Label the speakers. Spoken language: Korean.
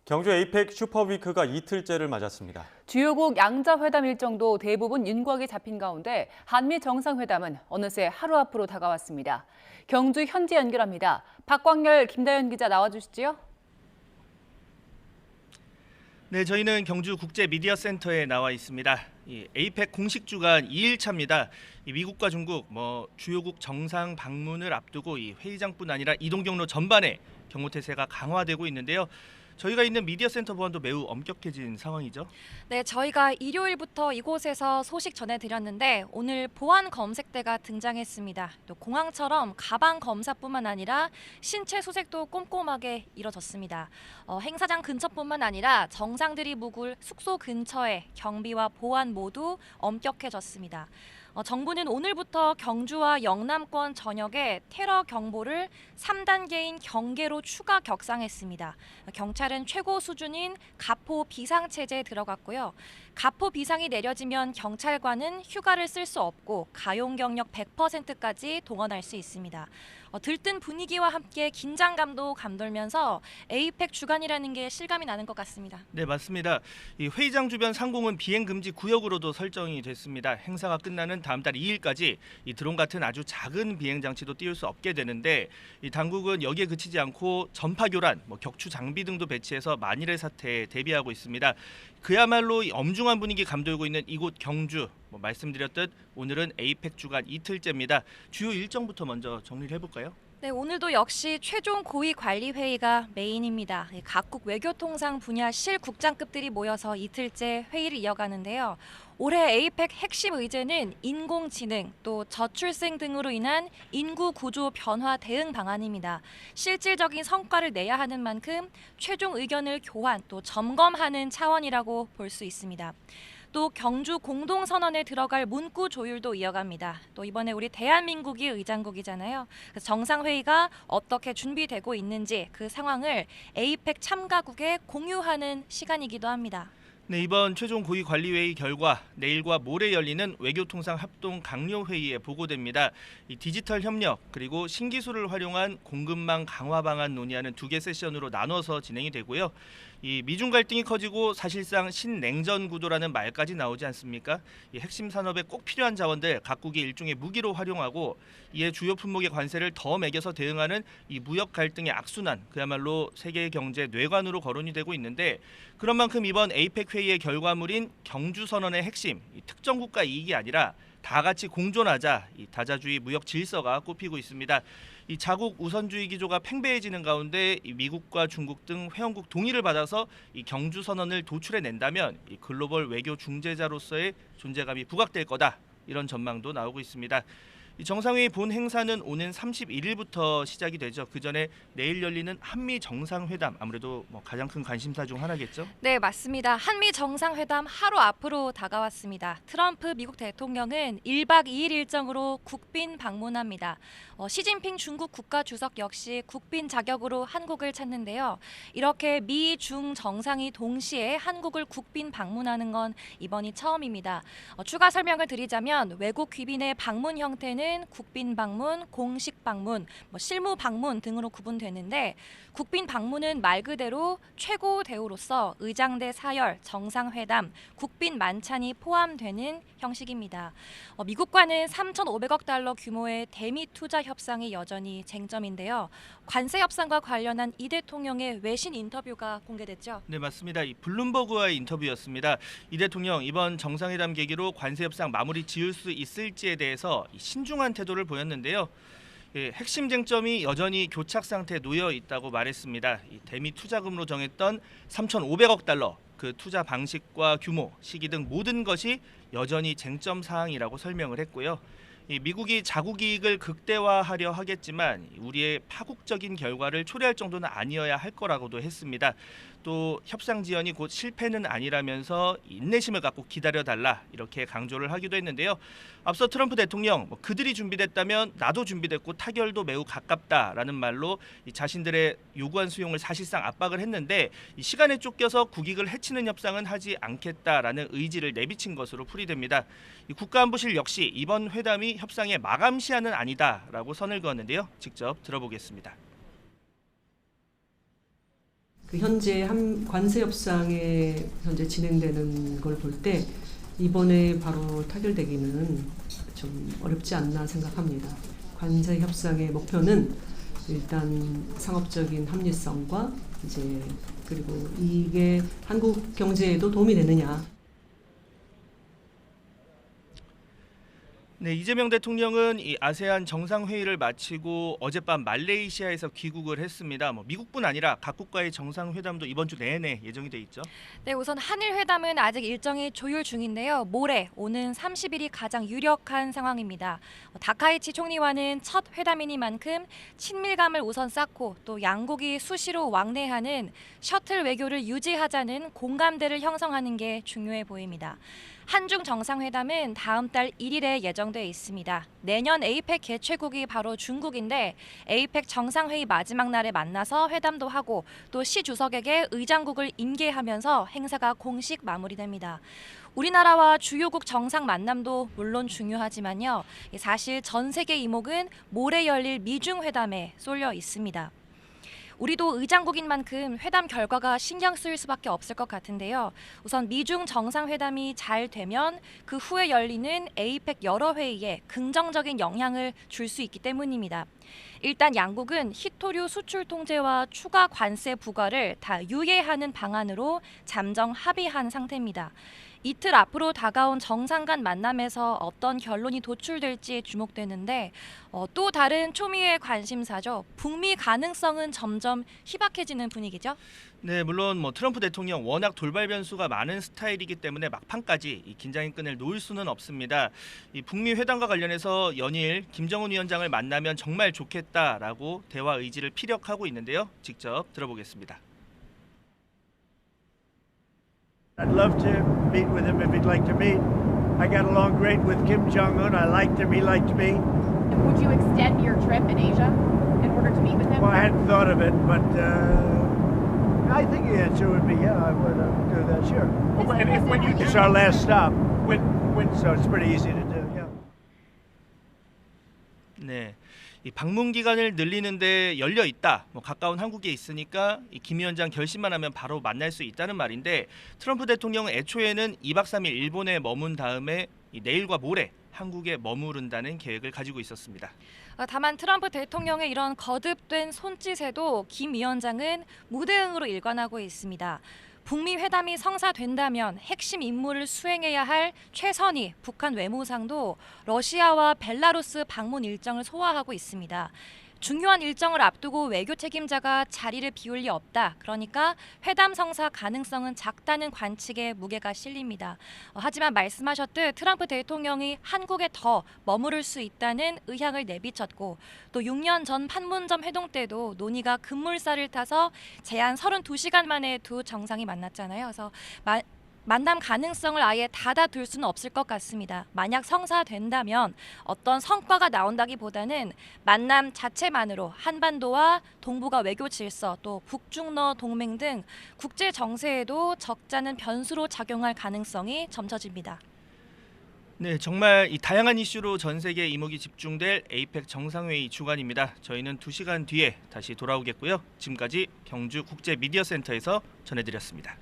Speaker 1: 경주 에이펙 슈퍼위크가 이틀째를 맞았습니다.
Speaker 2: 주요국 양자회담 일정도 대부분 윤곽이 잡힌 가운데 한미 정상회담은 어느새 하루 앞으로 다가왔습니다. 경주 현지 연결합니다. 박광열, 김다연 기자 나와주시죠.
Speaker 3: 네, 저희는 경주 국제미디어센터에 나와 있습니다. 에이펙 공식 주간 2일차입니다. 미국과 중국 주요국 정상 방문을 앞두고 이 회의장뿐 아니라 이동 경로 전반에 경호 태세가 강화되고 있는데요. 저희가 있는 미디어센터 보안도 매우 엄격해진 상황이죠.
Speaker 4: 네, 저희가 일요일부터 이곳에서 소식 전해드렸는데 오늘 보안 검색대가 등장했습니다. 또 공항처럼 가방 검사뿐만 아니라 신체 수색도 꼼꼼하게 이뤄졌습니다. 행사장 근처뿐만 아니라 정상들이 묵을 숙소 근처에 경비와 보안 모두 엄격해졌습니다. 정부는 오늘부터 경주와 영남권 전역에 테러 경보를 3단계인 경계로 추가 격상했습니다. 경찰은 최고 수준인 가포 비상체제에 들어갔고요. 가포 비상이 내려지면 경찰관은 휴가를 쓸 수 없고 가용 경력 100%까지 동원할 수 있습니다. 들뜬 분위기와 함께 긴장감도 감돌면서 에이펙 주간이라는 게 실감이 나는 것 같습니다.
Speaker 3: 네, 맞습니다. 이 회의장 주변 상공은 비행 금지 구역으로도 설정이 됐습니다. 행사가 끝나는 다음 달 2일까지 이 드론 같은 아주 작은 비행 장치도 띄울 수 없게 되는데 이 당국은 여기에 그치지 않고 전파 교란, 격추 장비 등도 배치해서 만일의 사태에 대비하고 있습니다. 그야말로 이 엄중한 분위기 감돌고 있는 이곳 경주. 말씀드렸듯 오늘은 에이펙 주간 이틀째입니다. 주요 일정부터 먼저 정리를 해볼까요?
Speaker 4: 네, 오늘도 역시 최종 고위 관리 회의가 메인입니다. 각국 외교통상 분야 실국장급들이 모여서 이틀째 회의를 이어가는데요. 올해 에이펙 핵심 의제는 인공지능, 또 저출생 등으로 인한 인구 구조 변화 대응 방안입니다. 실질적인 성과를 내야 하는 만큼 최종 의견을 교환, 또 점검하는 차원이라고 볼 수 있습니다. 또 경주 공동선언에 들어갈 문구 조율도 이어갑니다. 또 이번에 우리 대한민국이 의장국이잖아요. 그래서 정상회의가 어떻게 준비되고 있는지 그 상황을 에이펙 참가국에 공유하는 시간이기도 합니다.
Speaker 3: 네, 이번 최종 고위 관리회의 결과 내일과 모레 열리는 외교통상 합동 강요회의에 보고됩니다. 이 디지털 협력 그리고 신기술을 활용한 공급망 강화 방안 논의하는 2개 세션으로 나눠서 진행이 되고요. 이 미중 갈등이 커지고 사실상 신냉전 구도라는 말까지 나오지 않습니까? 이 핵심 산업에 꼭 필요한 자원들 각국이 일종의 무기로 활용하고 이에 주요 품목의 관세를 더 매겨서 대응하는 이 무역 갈등의 악순환, 그야말로 세계 경제 뇌관으로 거론이 되고 있는데 그런 만큼 이번 에이펙 회의의 결과물인 경주 선언의 핵심, 이 특정 국가 이익이 아니라 다 같이 공존하자, 이 다자주의 무역 질서가 꼽히고 있습니다. 이 자국 우선주의 기조가 팽배해지는 가운데 이 미국과 중국 등 회원국 동의를 받아서 이 경주 선언을 도출해낸다면 이 글로벌 외교 중재자로서의 존재감이 부각될 거다. 이런 전망도 나오고 있습니다. 이 정상회의 본 행사는 오는 31일부터 시작이 되죠. 그 전에 내일 열리는 한미 정상회담 아무래도 가장 큰 관심사 중 하나겠죠.
Speaker 4: 네, 맞습니다. 한미 정상회담 하루 앞으로 다가왔습니다. 트럼프 미국 대통령은 1박 2일 일정으로 국빈 방문합니다. 시진핑 중국 국가주석 역시 국빈 자격으로 한국을 찾는데요. 이렇게 미, 중 정상이 동시에 한국을 국빈 방문하는 건 이번이 처음입니다. 추가 설명을 드리자면 외국 귀빈의 방문 형태는 국빈 방문, 공식 방문, 실무 방문 등으로 구분되는데 국빈 방문은 말 그대로 최고 대우로서 의장대 사열, 정상회담, 국빈 만찬이 포함되는 형식입니다. 미국과는 3,500억 달러 규모의 대미 투자 협상이 여전히 쟁점인데요. 관세 협상과 관련한 이 대통령의 외신 인터뷰가 공개됐죠.
Speaker 3: 네, 맞습니다. 이 블룸버그와의 인터뷰였습니다. 이 대통령 이번 정상회담 계기로 관세 협상 마무리 지을 수 있을지에 대해서 신중한 태도를 보였는데요. 핵심 쟁점이 여전히 교착 상태에 놓여 있다고 말했습니다. 이 대미 투자금으로 정했던 3,500억 달러, 그 투자 방식과 규모, 시기 등 모든 것이 여전히 쟁점 사항이라고 설명을 했고요. 미국이 자국 이익을 극대화하려 하겠지만 우리의 파국적인 결과를 초래할 정도는 아니어야 할 거라고도 했습니다. 또 협상 지연이 곧 실패는 아니라면서 인내심을 갖고 기다려달라 이렇게 강조를 하기도 했는데요. 앞서 트럼프 대통령 그들이 준비됐다면 나도 준비됐고 타결도 매우 가깝다라는 말로 자신들의 요구한 수용을 사실상 압박을 했는데 시간에 쫓겨서 국익을 해치는 협상은 하지 않겠다라는 의지를 내비친 것으로 풀이됩니다. 국가안보실 역시 이번 회담이 협상의 마감 시한은 아니다라고 선을 그었는데요. 직접 들어보겠습니다.
Speaker 5: 그 현재 관세 협상에 현재 진행되는 걸 볼 때 이번에 바로 타결되기는 좀 어렵지 않나 생각합니다. 관세 협상의 목표는 일단 상업적인 합리성과 이제 그리고 이게 한국 경제에도 도움이 되느냐.
Speaker 3: 네, 이재명 대통령은 이 아세안 정상회의를 마치고 어젯밤 말레이시아에서 귀국을 했습니다. 미국뿐 아니라 각국과의 정상회담도 이번 주 내내 예정이 돼 있죠.
Speaker 4: 네, 우선 한일 회담은 아직 일정이 조율 중인데요. 모레 오는 30일이 가장 유력한 상황입니다. 다카이치 총리와는 첫 회담이니만큼 친밀감을 우선 쌓고 또 양국이 수시로 왕래하는 셔틀 외교를 유지하자는 공감대를 형성하는 게 중요해 보입니다. 한중 정상회담은 다음 달 1일에 예정돼 있습니다. 내년 에이펙 개최국이 바로 중국인데 에이펙 정상회의 마지막 날에 만나서 회담도 하고 또 시 주석에게 의장국을 인계하면서 행사가 공식 마무리됩니다. 우리나라와 주요국 정상 만남도 물론 중요하지만요. 사실 전 세계 이목은 모레 열릴 미중 회담에 쏠려 있습니다. 우리도 의장국인 만큼 회담 결과가 신경 쓰일 수밖에 없을 것 같은데요. 우선 미중 정상회담이 잘 되면 그 후에 열리는 에이펙 여러 회의에 긍정적인 영향을 줄 수 있기 때문입니다. 일단 양국은 희토류 수출 통제와 추가 관세 부과를 다 유예하는 방안으로 잠정 합의한 상태입니다. 이틀 앞으로 다가온 정상 간 만남에서 어떤 결론이 도출될지 주목되는데 또 다른 초미의 관심사죠. 북미 가능성은 점점 희박해지는 분위기죠.
Speaker 3: 네, 물론 트럼프 대통령 워낙 돌발 변수가 많은 스타일이기 때문에 막판까지 이 긴장의 끈을 놓을 수는 없습니다. 이 북미 회담과 관련해서 연일 김정은 위원장을 만나면 정말 좋겠다라고 대화 의지를 피력하고 있는데요. 직접 들어보겠습니다.
Speaker 6: I'd love to meet with him if he'd like to meet. I got along great with Kim Jong-un. I liked him. He liked me.
Speaker 7: Would you extend your trip in Asia in order to meet with him?
Speaker 6: Well, I hadn't thought of it, but I think the answer would be yeah, I would do that, sure. It's our last stop, so it's pretty easy to do, yeah.
Speaker 3: 네. 이 방문 기간을 늘리는데 열려 있다. 가까운 한국에 있으니까 김 위원장 결심만 하면 바로 만날 수 있다는 말인데 트럼프 대통령은 애초에는 2박 3일 일본에 머문 다음에 내일과 모레 한국에 머무른다는 계획을 가지고 있었습니다.
Speaker 4: 다만 트럼프 대통령의 이런 거듭된 손짓에도 김 위원장은 무대응으로 일관하고 있습니다. 북미 회담이 성사된다면 핵심 임무를 수행해야 할 최선희 북한 외무상도 러시아와 벨라루스 방문 일정을 소화하고 있습니다. 중요한 일정을 앞두고 외교 책임자가 자리를 비울 리 없다. 그러니까 회담 성사 가능성은 작다는 관측에 무게가 실립니다. 하지만 말씀하셨듯 트럼프 대통령이 한국에 더 머무를 수 있다는 의향을 내비쳤고 또 6년 전 판문점 회동 때도 논의가 급물살을 타서 제한 32시간 만에 두 정상이 만났잖아요. 그래서 만남 가능성을 아예 닫아둘 수는 없을 것 같습니다. 만약 성사된다면 어떤 성과가 나온다기보다는 만남 자체만으로 한반도와 동북아 외교 질서 또 북중러 동맹 등 국제 정세에도 적잖은 변수로 작용할 가능성이 점쳐집니다.
Speaker 3: 네, 정말 이 다양한 이슈로 전 세계 이목이 집중될 에이펙 정상회의 주간입니다. 저희는 2시간 뒤에 다시 돌아오겠고요. 지금까지 경주 국제미디어센터에서 전해드렸습니다.